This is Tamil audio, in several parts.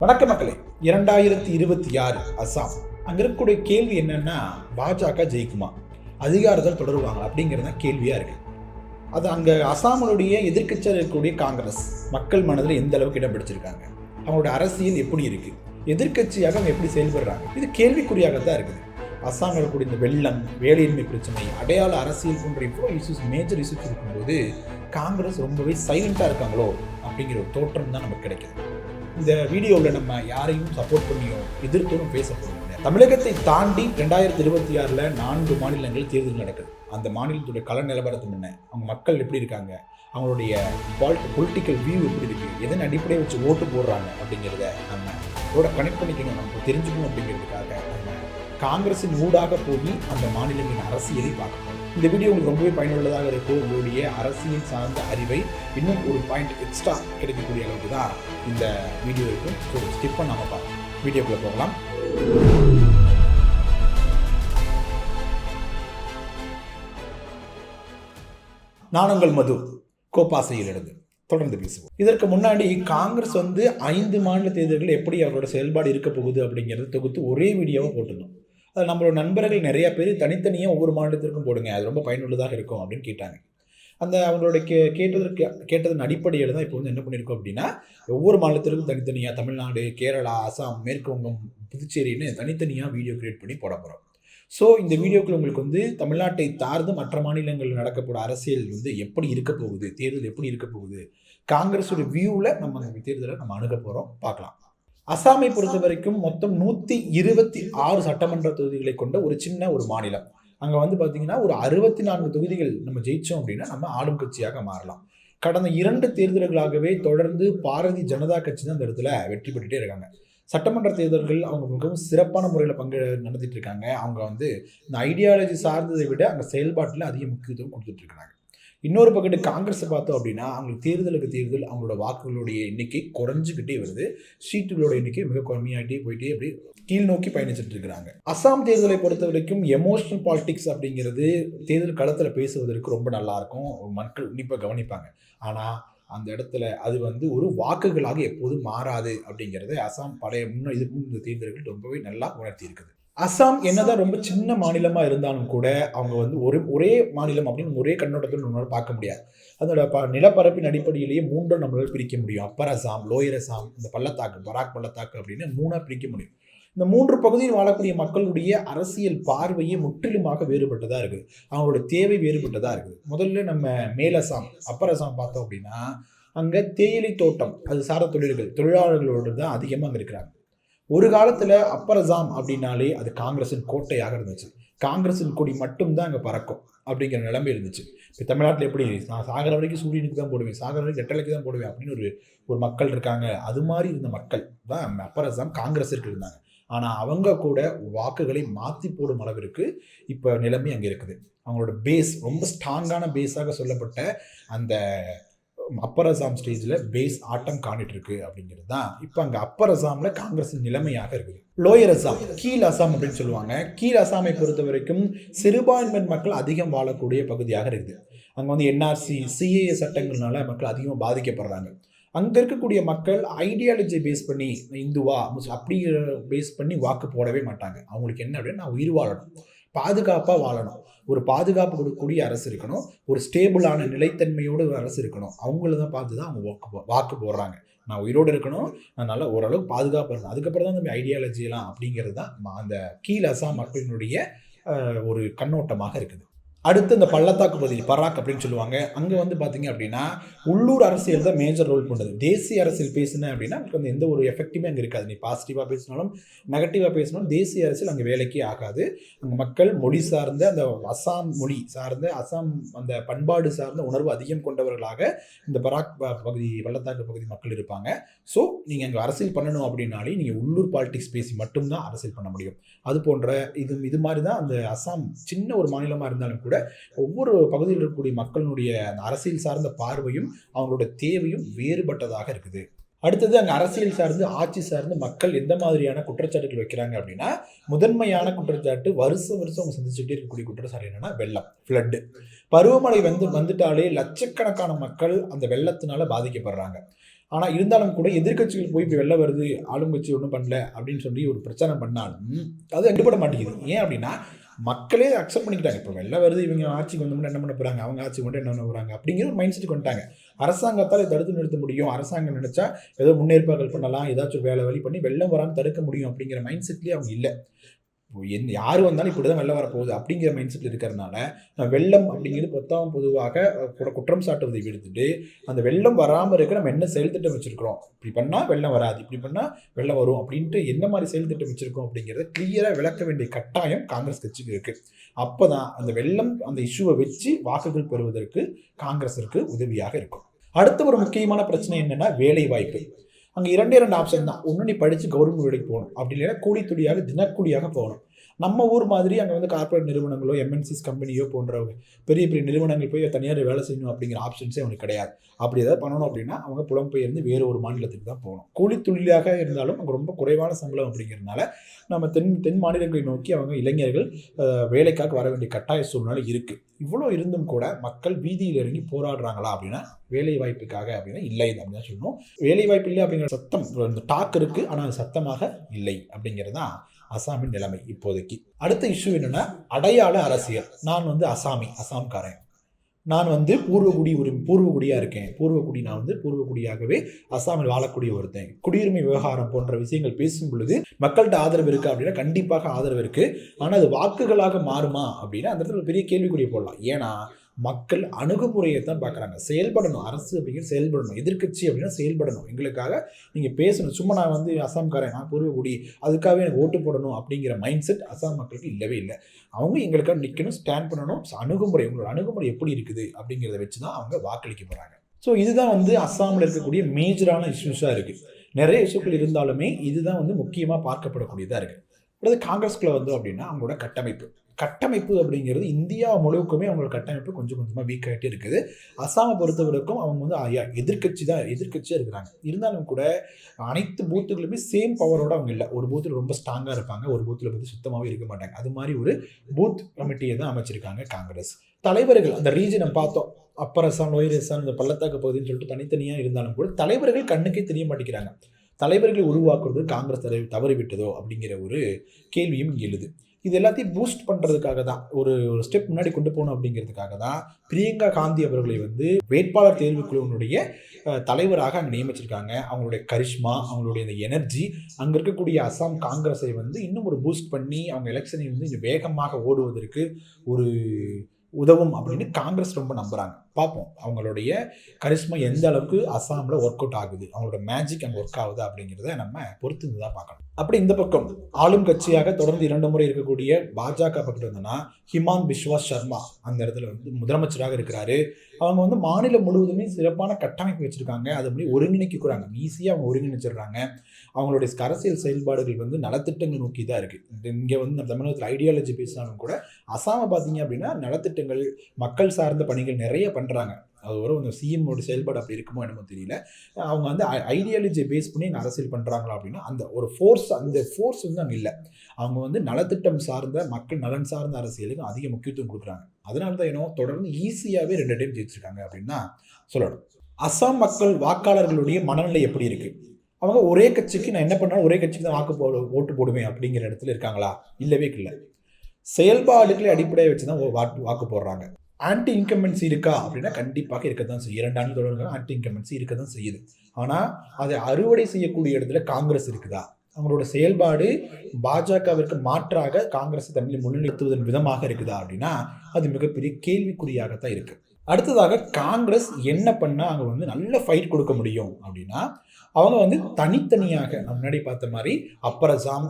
வணக்க மக்களே. 2026 அசாம். அங்கே இருக்கக்கூடிய கேள்வி என்னன்னா, பாஜக ஜெயிக்குமா, அதிகாரத்தில் தொடருவாங்க அப்படிங்கிறது கேள்வியா இருக்கு. அது அங்கே அசாமனுடைய எதிர்க்கட்சியாக இருக்கக்கூடிய காங்கிரஸ் மக்கள் மனதில் எந்த அளவுக்கு இடம் பிடிச்சிருக்காங்க, அவங்களோட அரசியல் எப்படி இருக்கு, எதிர்க்கட்சியாக அவங்க எப்படி செயல்படுறாங்க, இது கேள்விக்குறியாகத்தான் இருக்குது. அசாமில் இருக்கக்கூடிய இந்த வெள்ளம், வேலையின்மை பிரச்சனை, அடையாள அரசியல் போன்ற இவ்வளோ இஷ்யூஸ், மேஜர் இஷ்யூஸ் இருக்கும்போது காங்கிரஸ் ரொம்பவே சைலண்டாக இருக்காங்களோ அப்படிங்கிற ஒரு தோற்றம் தான் நமக்கு கிடைக்குது. இந்த வீடியோவில் நம்ம யாரையும் சப்போர்ட் பண்ணியோ எதிர்த்தோம் பேச போகிறோம். தமிழகத்தை தாண்டி 2026 4 மாநிலங்கள் தேர்தல் நடக்குது. அந்த மாநிலத்துடைய கள நிலவரத்து என்ன, அவங்க மக்கள் எப்படி இருக்காங்க, அவங்களுடைய பொலிட்டிக்கல் வியூ எப்படி இருக்குது, எதன் அடிப்படையை வச்சு ஓட்டு போடுறாங்க அப்படிங்கிறத நம்ம இதோட கனெக்ட் பண்ணிக்கணும், நம்ம தெரிஞ்சுக்கணும். அப்படிங்கிறதுக்காக நம்ம காங்கிரஸின் ஊடாக போய் அந்த மாநிலங்களின் அரசியலை பார்க்கணும். இந்த வீடியோ உங்களுக்கு ரொம்பவே பயனுள்ளதாக இருக்கும். உங்களுடைய அரசியல் சார்ந்த அறிவை இன்னும் ஒரு பாயிண்ட் எக்ஸ்ட்ரா கிடைக்கக்கூடிய அளவுக்கு தான் இந்த வீடியோ இருக்கும். ஸோ ஸ்கிப் பண்ணாமல் பார்க்கலாம். வீடியோக்குள்ளே போகலாம். நான் உங்கள் மது, கோப்பாசையிலிருந்து தொடர்ந்து பேசுவோம். இதற்கு முன்னாடி காங்கிரஸ் 5 மாநில தேர்தல்கள் எப்படி அவரோட செயல்பாடு இருக்க போகுது அப்படிங்கிறது தொகுத்து ஒரே வீடியோவாக போட்டிருந்தோம். அது நம்மளோட நண்பர்கள் நிறைய பேர் தனித்தனியாக ஒவ்வொரு மாநிலத்திற்கும் போடுங்க, அது ரொம்ப பயனுள்ளதாக இருக்கும் அப்படின்னு கேட்டாங்க. அந்த அவங்களோட கேட்டதன் அடிப்படையில் தான் இப்போ என்ன பண்ணியிருக்கோம் அப்படின்னா, ஒவ்வொரு மாநிலத்திற்கும் தனித்தனியாக தமிழ்நாடு, கேரளா, அசாம், மேற்கு வங்கம், புதுச்சேரின்னு தனித்தனியாக வீடியோ கிரியேட் பண்ணி போட போகிறோம். ஸோ இந்த வீடியோக்குள்ள உங்களுக்கு தமிழ்நாட்டை சார்ந்து மற்ற மாநிலங்களில் நடக்கப்போகிற அரசியல் எப்படி இருக்க போகுது, தேர்தல் எப்படி இருக்க போகுது, காங்கிரஸோட வியூவில் நம்ம அந்த தேர்தலை நம்ம அணுக போகிறோம், பார்க்கலாம். அசாமை பொறுத்த வரைக்கும் மொத்தம் 126 சட்டமன்ற தொகுதிகளை கொண்ட ஒரு சின்ன ஒரு மாநிலம். அங்கே பார்த்தீங்கன்னா ஒரு 64 தொகுதிகள் நம்ம ஜெயித்தோம் அப்படின்னா நம்ம ஆளும் கட்சியாக மாறலாம். கடந்த 2 தேர்தல்களாகவே தொடர்ந்து பாரதிய ஜனதா கட்சி தான் அந்த இடத்துல வெற்றி பெற்றுட்டே இருக்காங்க. சட்டமன்ற தேர்தல்கள் அவங்க மிகவும் சிறப்பான முறையில் நடத்திட்டு இருக்காங்க. அவங்க இந்த ஐடியாலஜி சார்ந்ததை விட அங்கே செயல்பாட்டில் அதிக முக்கியத்துவம் கொடுத்துட்டு இருக்காங்க. இன்னொரு பக்கத்து காங்கிரஸை பார்த்தோம் அப்படின்னா, அவங்களுக்கு தேர்தல் அவங்களோட வாக்குகளுடைய எண்ணிக்கை குறைஞ்சிக்கிட்டே வருது. சீட்டுகளோட எண்ணிக்கை மிக கம்மியாகிட்டே போயிட்டே அப்படி கீழ் நோக்கி பயணிச்சுட்டு இருக்கிறாங்க. அசாம் தேர்தலை பொறுத்த வரைக்கும் எமோஷனல் பாலிடிக்ஸ் அப்படிங்கிறது தேர்தல் களத்தில் பேசுவதற்கு ரொம்ப நல்லா இருக்கும், மக்கள் உன்னிப்பாக கவனிப்பாங்க. ஆனால் அந்த இடத்துல அது ஒரு வாக்குகளாக எப்போதும் மாறாது அப்படிங்கிறத அசாம் இதுக்கு இந்த தேர்தல்கள் ரொம்பவே நல்லா உணர்த்தி இருக்குது. அசாம் என்னதான் ரொம்ப சின்ன மாநிலமாக இருந்தாலும் கூட அவங்க ஒரே மாநிலம் அப்படின்னு ஒரே கண்ணோட்டத்தில் நம்மளால் பார்க்க முடியாது. அதோட நிலப்பரப்பின் அடிப்படையிலேயே 3 நம்மளால் பிரிக்க முடியும். அப்பர் அசாம், லோயர் அசாம், இந்த பள்ளத்தாக்கு, பராக் பள்ளத்தாக்கு அப்படின்னு 3 பிரிக்க முடியும். இந்த 3 பகுதியில் வாழக்கூடிய மக்களுடைய அரசியல் பார்வையே முற்றிலுமாக வேறுபட்டதாக இருக்குது. அவங்களோட தேவை வேறுபட்டதாக இருக்குது. முதல்ல நம்ம மேல் அசாம், அப்பர் அசாம் பார்த்தோம் அப்படின்னா, அங்கே தேயிலை தோட்டம், அது சார்ந்த தொழிலாளர்களோடு தான் அதிகமாக அங்கே இருக்கிறாங்க. ஒரு காலத்தில் அப்பர் அசாம் அப்படின்னாலே அது காங்கிரஸின் கோட்டையாக இருந்துச்சு. காங்கிரஸின் கொடி மட்டும்தான் அங்கே பறக்கும் அப்படிங்கிற நிலைமை இருந்துச்சு. இப்போ தமிழ்நாட்டில் எப்படி நான் சாகர வரைக்கும் சூரியனுக்கு தான் போடுவேன், சாகர வரைக்கும் ரெட்டலைக்கு தான் போடுவேன் அப்படின்னு ஒரு மக்கள் இருக்காங்க. அது மாதிரி இருந்த மக்கள் தான் அப்பர் அசாம் காங்கிரஸிற்கு இருந்தாங்க. ஆனால் அவங்க கூட வாக்குகளை மாற்றி போடும் அளவிற்கு இப்போ நிலைமை அங்கே இருக்குது. அவங்களோட பேஸ் ரொம்ப ஸ்ட்ராங்கான பேஸாக சொல்லப்பட்ட அந்த அப்பர் அசாம் ஸ்டேஜில் பேஸ் ஆட்டம் காணிட்டு இருக்கு அப்படிங்கிறது தான் இப்போ அங்கே அப்பர் அசாமில் காங்கிரஸின் நிலைமையாக இருக்குது. லோயர் அசாம், கீழ் அசாம் அப்படின்னு சொல்லுவாங்க. கீழ் அசாமை பொறுத்த வரைக்கும் சிறுபான்மையினர் மக்கள் அதிகம் வாழக்கூடிய பகுதியாக இருக்குது. அங்கே என்ஆர்சி, சிஏஏ சட்டங்கள்னால மக்கள் அதிகமாக பாதிக்கப்படுறாங்க. அங்கே இருக்கக்கூடிய மக்கள் ஐடியாலஜி பேஸ் பண்ணி இந்துவா அப்படி பேஸ் பண்ணி வாக்கு போடவே மாட்டாங்க. அவங்களுக்கு என்ன அப்படின்னா, நான் உயிர் வாழணும், பாதுகாப்பாக வாழணும், ஒரு பாதுகாப்பு கொடுக்கக்கூடிய அரசு இருக்கணும், ஒரு ஸ்டேபிளான நிலைத்தன்மையோடு ஒரு அரசு இருக்கணும். அவங்கள தான் பார்த்து தான் அவங்க வாக்கு போடுறாங்க. நான் உயிரோடு இருக்கணும், நான் நல்லா ஓரளவுக்கு பாதுகாப்பாக இருக்கணும், அதுக்கப்புறம் தான் நம்ம ஐடியாலஜியெல்லாம் அப்படிங்கிறது தான் அந்த கீழ் அசாம் மக்களினுடைய ஒரு கண்ணோட்டமாக இருக்குது. அடுத்து இந்த பள்ளத்தாக்கு பகுதி, பராக் அப்படின்னு சொல்லுவாங்க. அங்கே பார்த்தீங்க அப்படின்னா உள்ளூர் அரசியல் தான் மேஜர் ரோல் பண்ணுறது. தேசிய அரசியல் பேசுனேன் அப்படின்னா உங்களுக்கு எந்த ஒரு எஃபெக்டிவே அங்கே இருக்காது. நீ பாசிட்டிவாக பேசினாலும் நெகட்டிவாக பேசினாலும் தேசிய அரசியல் அங்கே வேலைக்கே ஆகாது. அங்கே மக்கள் மொழி சார்ந்த அந்த அசாம் மொழி சார்ந்த அசாம் அந்த பண்பாடு சார்ந்த உணர்வு அதிகம் கொண்டவர்களாக இந்த பராக் பகுதி, பள்ளத்தாக்கு பகுதி மக்கள் இருப்பாங்க. ஸோ நீங்கள் அங்கே அரசியல் பண்ணணும் அப்படின்னாலே நீங்கள் உள்ளூர் பாலிடிக்ஸ் பேசி மட்டும்தான் அரசியல் பண்ண முடியும். அது போன்ற இது மாதிரி தான் அந்த அசாம் சின்ன ஒரு மாநிலமாக இருந்தாலும் கூட ஒவ்வொரு பகுதியில் இருக்கக்கூடிய மக்களுடைய அரசியல் சார்ந்த பார்வையும் அவங்களோட தேவையும் வேறுபட்டதாக இருக்குது. அடுத்தது அங்கே அரசியல் சார்ந்து, ஆட்சி சார்ந்து மக்கள் எந்த மாதிரியான குற்றச்சாட்டுகள் வைக்கிறாங்க அப்படின்னா, முதன்மையான குற்றச்சாட்டு வருஷம் அவங்க சந்திச்சுட்டே இருக்கக்கூடிய குற்றச்சாட்டு என்னன்னா வெள்ளம், ஃப்ளட்டு. பருவமழை வந்துட்டாலே லட்சக்கணக்கான மக்கள் அந்த வெள்ளத்தினால பாதிக்கப்படுறாங்க. ஆனால் இருந்தாலும் கூட எதிர்க்கட்சிகள் போய் இப்போ வெள்ளம் வருது, ஆளுங்கட்சி ஒன்றும் பண்ணல அப்படின்னு சொல்லி ஒரு பிரச்சனை பண்ணாலும் அது எடுபட மாட்டேங்குது. ஏன் அப்படின்னா மக்களே அக்செப்ட் பண்ணிக்கிட்டாங்க. இப்போ வெள்ளம் வருது, இவங்க ஆட்சிக்கு வந்தோம்னா என்ன பண்ண போகிறாங்க, அவங்க ஆட்சிக்கு வந்து என்ன பண்ண போகிறாங்க அப்படிங்கிற ஒரு மைண்ட் செட்டுக்கு வந்துட்டாங்க. அரசாங்கத்தால் தடுத்து நிறுத்த முடியும், அரசாங்கம் நினச்சா ஏதோ முன்னேற்பாடுகள் பண்ணலாம், ஏதாச்சும் வேலை வழி பண்ணி வெள்ளம் வராமல் தடுக்க முடியும் அப்படிங்கிற மைண்ட் செட்லேயே அவங்க இல்லை. யார் வந்தாலும் இப்படி தான் வெள்ளம் வரப்போகுது அப்படிங்கிற மைண்ட் செட்டில் இருக்கிறதுனால வெள்ளம் அப்படிங்கிறது பொதுவாக குற்றம் சாட்டுவதை விடுத்துட்டு அந்த வெள்ளம் வராமல் இருக்க நம்ம என்ன செயல் திட்டம் வச்சுருக்கிறோம், இப்படி பண்ணால் வெள்ளம் வராது, இப்படி பண்ணால் வெள்ளம் வரும் அப்படின்ட்டு என்ன மாதிரி செயல் திட்டம் வச்சுருக்கோம் அப்படிங்கிறத கிளியராக விளக்க வேண்டிய கட்டாயம் காங்கிரஸ் கட்சிக்கு இருக்குது. அப்போ தான் அந்த வெள்ளம் அந்த இஷ்யூவை வச்சு வாக்குகள் பெறுவதற்கு காங்கிரஸிற்கு உதவியாக இருக்கும். அடுத்த ஒரு முக்கியமான பிரச்சனை என்னென்னா வேலை வாய்ப்பு. அங்கே 2 ஆப்ஷன் தான். ஒன்று நீ படித்து கவர்மெண்ட் வேலைக்கு போகணும், அப்படி இல்லைன்னா கூலித்துடியாக தினக்கூலியாக போகணும். நம்ம ஊர் மாதிரி அங்கே வந்து கார்பரேட் நிறுவனங்களோ எம்என்சிஸ் கம்பெனியோ போன்ற பெரிய பெரிய நிறுவனங்கள் போய் தனியார் வேலை செய்யணும் அப்படிங்கிற ஆப்ஷன்ஸே அவனுக்கு கிடையாது. அப்படி ஏதாவது பண்ணணும் அப்படின்னா அவங்க புலம்பெயர்ந்து வேறு ஒரு மாநிலத்துக்கு தான் போகணும். கூலித்தொழிலாக இருந்தாலும் அங்கே ரொம்ப குறைவான சம்பளம் அப்படிங்கிறதுனால நம்ம தென் மாநிலங்களை நோக்கி அவங்க இளைஞர்கள் வேலைக்காக வர வேண்டிய கட்டாய சூழ்நிலை இருக்குது. இவ்வளோ இருந்தும் கூட மக்கள் வீதியில் இறங்கி போராடுறாங்களா அப்படின்னா வேலை வாய்ப்புக்காக அப்படின்னா இல்லை அப்படின்னு தான் சொல்லணும். வேலை வாய்ப்பு இல்லை அப்படிங்கிற சத்தம் இந்த டாக் இருக்குது, ஆனால் அது சத்தமாக இல்லை அப்படிங்கிறது தான் அசாமின் நிலைமை இப்போதைக்கு. அடுத்த இஷ்யூ என்னென்னா அடையாள அரசியல். நான் வந்து அசாம்காரன், நான் வந்து பூர்வகுடியாக இருக்கேன், பூர்வகுடி, நான் வந்து பூர்வகுடியாகவே அசாமில் வாழக்கூடிய ஒருத்தன், குடியுரிமை விவகாரம் போன்ற விஷயங்கள் பேசும் பொழுது மக்கள்கிட்ட ஆதரவு இருக்குது அப்படின்னா கண்டிப்பாக ஆதரவு இருக்குது. ஆனால் அது வாக்குகளாக மாறுமா அப்படின்னா அந்த இடத்துல பெரிய கேள்விக்குறியை போடலாம். ஏன்னா மக்கள் அணுகுமுறையை தான் பார்க்குறாங்க. செயல்படணும், அரசு அப்படிங்கிறது செயல்படணும், எதிர்க்கட்சி அப்படின்னா செயல்படணும், எங்களுக்காக நீங்கள் பேசணும். சும்மா நான் வந்து அசாம்காரன், நான் பூர்வகுடி, அதுக்காகவே எனக்கு ஓட்டு போடணும் அப்படிங்கிற மைண்ட் செட் அசாம் மக்களுக்கு இல்லவே இல்லை. அவங்க எங்களுக்காக நிற்கணும், ஸ்டாண்ட் பண்ணணும். அணுகுமுறை, உங்களோட அணுகுமுறை எப்படி இருக்குது அப்படிங்கிறத வச்சு தான் அவங்க வாக்களிக்க போகிறாங்க. ஸோ இதுதான் வந்து அஸ்ஸாமில் இருக்கக்கூடிய மேஜரான இஷ்யூஸாக இருக்குது. நிறைய இஷ்யூக்கள் இருந்தாலுமே இதுதான் வந்து முக்கியமாக பார்க்கப்படக்கூடியதாக இருக்குது. அடுத்து காங்கிரஸ்குள்ளே வந்தோம் அப்படின்னா அவங்களோட கட்டமைப்பு அப்படிங்கிறது இந்தியா முழுவதுக்குமே அவங்களோட கட்டமைப்பு கொஞ்சம் கொஞ்சமாக வீக் ஆகிட்டே இருக்குது. அஸ்ஸாமை பொறுத்தவரைக்கும் அவங்க வந்து எதிர்க்கட்சியாக இருக்கிறாங்க. இருந்தாலும் கூட அனைத்து பூத்துகளுமே சேம் பவரோடு அவங்க இல்லை. ஒரு பூத்தில் ரொம்ப ஸ்ட்ராங்காக இருப்பாங்க, ஒரு பூத்தில் வந்து சுத்தமாகவே இருக்க மாட்டாங்க. அது மாதிரி ஒரு பூத் கமிட்டியை தான் அமைச்சிருக்காங்க காங்கிரஸ். தலைவர்கள் அந்த ரீஜனை பார்த்தோம், அப்பர் அஸ்ஸாம், லோயர் அஸ்ஸாம், இந்த பள்ளத்தாக்கு பகுதின்னு சொல்லிட்டு தனித்தனியாக இருந்தாலும் கூட தலைவர்கள் கண்ணுக்கே தெரிய மாட்டேங்கிறாங்க. தலைவர்களை உருவாக்குறது காங்கிரஸ் தவறிவிட்டதோ அப்படிங்கிற ஒரு கேள்வியும் இங்கே எழுது. இது எல்லாத்தையும் பூஸ்ட் பண்ணுறதுக்காக தான், ஒரு ஸ்டெப் முன்னாடி கொண்டு போகணும் அப்படிங்கிறதுக்காக தான் பிரியங்கா காந்தி அவர்களை வந்து வேட்பாளர் தேர்வுக்குழுவினுடைய தலைவராக அங்கே நியமிச்சிருக்காங்க. அவங்களுடைய கரிஷ்மா, அவங்களுடைய இந்த எனர்ஜி அங்கே இருக்கக்கூடிய அஸ்ஸாம் காங்கிரஸை வந்து இன்னும் ஒரு பூஸ்ட் பண்ணி அவங்க எலெக்ஷனை வந்து இன்னும் வேகமாக ஓடுவதற்கு ஒரு உதவும் அப்படின்னு காங்கிரஸ் ரொம்ப நம்புகிறாங்க. பார்ப்போம் அவங்களுடைய கரிஷ்மா எந்த அளவுக்கு அஸ்ஸாமில் ஒர்க் அவுட் ஆகுது, அவங்களோட மேஜிக் அங்கே ஒர்க் ஆகுது அப்படிங்கிறத நம்ம பொறுத்து இருந்து தான் பார்க்கணும். அப்படி இந்த பக்கம் ஆளும் கட்சியாக தொடர்ந்து 2 முறை இருக்கக்கூடிய பாஜக பக்கத்தில் வந்தோன்னா ஹிமாந்த் பிஸ்வா சர்மா அந்த இடத்துல வந்து முதலமைச்சராக இருக்கிறாரு. அவங்க வந்து மாநிலம் முழுவதுமே சிறப்பான கட்டமைப்பு வச்சுருக்காங்க, அது அப்படி ஒருங்கிணைக்கிறாங்க, ஈஸியாக அவங்க ஒருங்கிணைச்சிடுறாங்க. அவங்களுடைய அரசியல் செயல்பாடுகள் வந்து நலத்திட்டங்கள் நோக்கி தான் இருக்குது. இங்கே வந்து நம்ம தமிழகத்தில் ஐடியாலஜி பேசினாலும் கூட அஸ்ஸாமை பார்த்தீங்க அப்படின்னா நலத்திட்டங்கள், மக்கள் சார்ந்த பணிகள் நிறைய பண்ணுறாங்க. அது ஒரு சிஎம்மோட செயல்பாடு அப்படி இருக்குமோ என்னமோ தெரியல. அவங்க வந்து ஐடியாலஜியை பேஸ் பண்ணி அங்கே அரசியல் பண்ணுறாங்களா அப்படின்னா அந்த ஃபோர்ஸ் வந்து அங்கே இல்லை. அவங்க வந்து நலத்திட்டம் சார்ந்த மக்கள் நலன் சார்ந்த அரசியலுக்கு அதிக முக்கியத்துவம் கொடுக்குறாங்க. அதனால தான் என்ன தொடர்ந்து ஈஸியாகவே 2 டைம் ஜெயிச்சிருக்காங்க அப்படின்னு தான் சொல்லணும். அஸ்ஸாம் மக்கள் வாக்காளர்களுடைய மனநிலை எப்படி இருக்குது? அவங்க ஒரே கட்சிக்கு நான் என்ன பண்ணாலும் ஒரே கட்சிக்கு தான் ஓட்டு போடுவேன் அப்படிங்கிற இடத்துல இருக்காங்களா? இல்லவே இல்லை. செயல்பாடுகளை அடிப்படையை வச்சு தான் வாக்கு போடுறாங்க. ஆன்டி இன்கம்பன்சி இருக்கா அப்படின்னா கண்டிப்பாக இருக்க தான் செய்யும். 2 ஆண்டு தொடர்ந்து ஆன்டி இன்கம்பன்சி இருக்க தான் செய்யுது. ஆனால் அதை அறுவடை செய்யக்கூடிய இடத்துல காங்கிரஸ் இருக்குதா? அவங்களோட செயல்பாடு பாஜகவிற்கு மாற்றாக காங்கிரஸ் தன்னிலை முன்னிறுத்துவதன் விதமாக இருக்குதா அப்படின்னா அது மிகப்பெரிய கேள்விக்குறியாகத்தான் இருக்குது. அடுத்ததாக காங்கிரஸ் என்ன பண்ணால் அங்கே வந்து நல்ல ஃபைட் கொடுக்க முடியும் அப்படின்னா அவங்க வந்து தனித்தனியாக முன்னாடி பார்த்த மாதிரி அப்பர் அஸ்ஸாம்,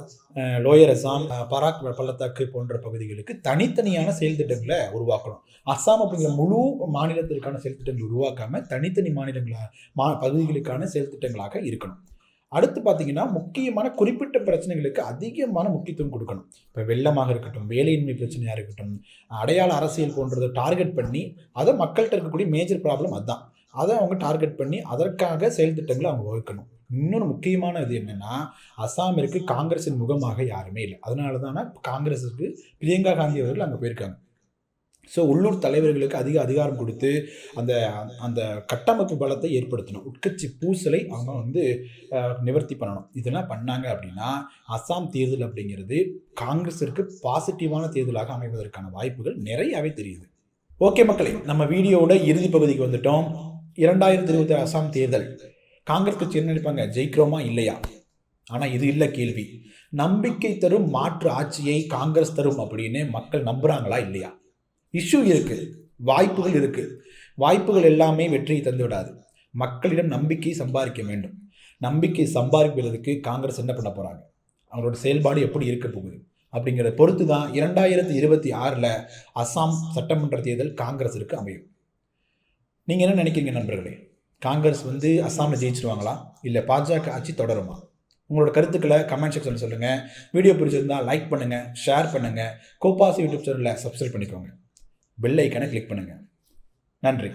லோயர் அஸ்ஸாம், பராக் பள்ளத்தாக்கு போன்ற பகுதிகளுக்கு தனித்தனியான செயல் திட்டங்களை உருவாக்கணும். அஸ்ஸாம் அப்படிங்கிற முழு மாநிலத்திற்கான செயல் திட்டங்களை உருவாக்காமல் தனித்தனி பகுதிகளுக்கான செயல் திட்டங்களாக இருக்கணும். அடுத்து பார்த்தீங்கன்னா முக்கியமான குறிப்பிட்ட பிரச்சனைகளுக்கு அதிகமான முக்கியத்துவம் கொடுக்கணும். இப்போ வெள்ளமாக இருக்கட்டும், வேலையின்மை பிரச்சனையாக இருக்கட்டும், அடையாள அரசியல் போன்றதை டார்கெட் பண்ணி அதை மக்கள்கிட்ட இருக்கக்கூடிய மேஜர் ப்ராப்ளம் அதுதான், அதை அவங்க டார்கெட் பண்ணி அதற்காக செயல் திட்டங்களை அவங்க வகுக்கணும். இன்னொரு முக்கியமான இது என்னென்னா அஸ்ஸாமிற்கு காங்கிரஸின் முகமாக யாருமே இல்லை. அதனால தானே காங்கிரஸுக்கு பிரியங்கா காந்தி அவர்கள் அங்கே போயிருக்காங்க. ஸோ உள்ளூர் தலைவர்களுக்கு அதிக அதிகாரம் கொடுத்து அந்த அந்த கட்டமைப்பு பலத்தை ஏற்படுத்தணும். உட்கட்சி பூசலை அவங்க வந்து நிவர்த்தி பண்ணணும். இதெல்லாம் பண்ணாங்க அப்படின்னா அஸ்ஸாம் தேர்தல் அப்படிங்கிறது காங்கிரஸிற்கு பாசிட்டிவான தேர்தலாக அமைவதற்கான வாய்ப்புகள் நிறையாவே தெரியுது. ஓகே மக்களே, நம்ம வீடியோவோட இறுதி பகுதிக்கு வந்துட்டோம். 2026 அஸ்ஸாம் தேர்தல் காங்கிரஸ் கட்சி என்ன நினைப்பாங்க, ஜெயிக்கிறோமா இல்லையா? ஆனால் இது இல்லை கேள்வி. நம்பிக்கை தரும் மாற்று ஆட்சியை காங்கிரஸ் தரும் அப்படின்னு மக்கள் நம்புகிறாங்களா இல்லையா? இஷ்யூ இருக்குது, வாய்ப்புகள் இருக்குது. வாய்ப்புகள் எல்லாமே வெற்றியை தந்து விடாது. மக்களிடம் நம்பிக்கை சம்பாதிக்க வேண்டும். நம்பிக்கை சம்பாதிப்பதற்கு காங்கிரஸ் என்ன பண்ண போகிறாங்க, அவங்களோட செயல்பாடு எப்படி இருக்க போகுது அப்படிங்கிறத பொறுத்து தான் 2026 அஸ்ஸாம் சட்டமன்ற தேர்தல் காங்கிரஸிற்கு அமையும். நீங்கள் என்ன நினைக்கிறீங்க நண்பர்களே? காங்கிரஸ் வந்து அஸ்ஸாமில் ஜெயிச்சிருவாங்களா, இல்லை பாஜக ஆட்சி தொடருமா? உங்களோட கருத்துக்களை கமெண்ட் செக்ஷனில் சொல்லுங்கள். வீடியோ பிடிச்சிருந்தால் லைக் பண்ணுங்கள், ஷேர் பண்ணுங்கள். கோபாசி யூடியூப் சேனலில் சப்ஸ்கிரைப் பண்ணிக்கோங்க. பெல் ஐக்கானை கிளிக் பண்ணுங்கள். நன்றி.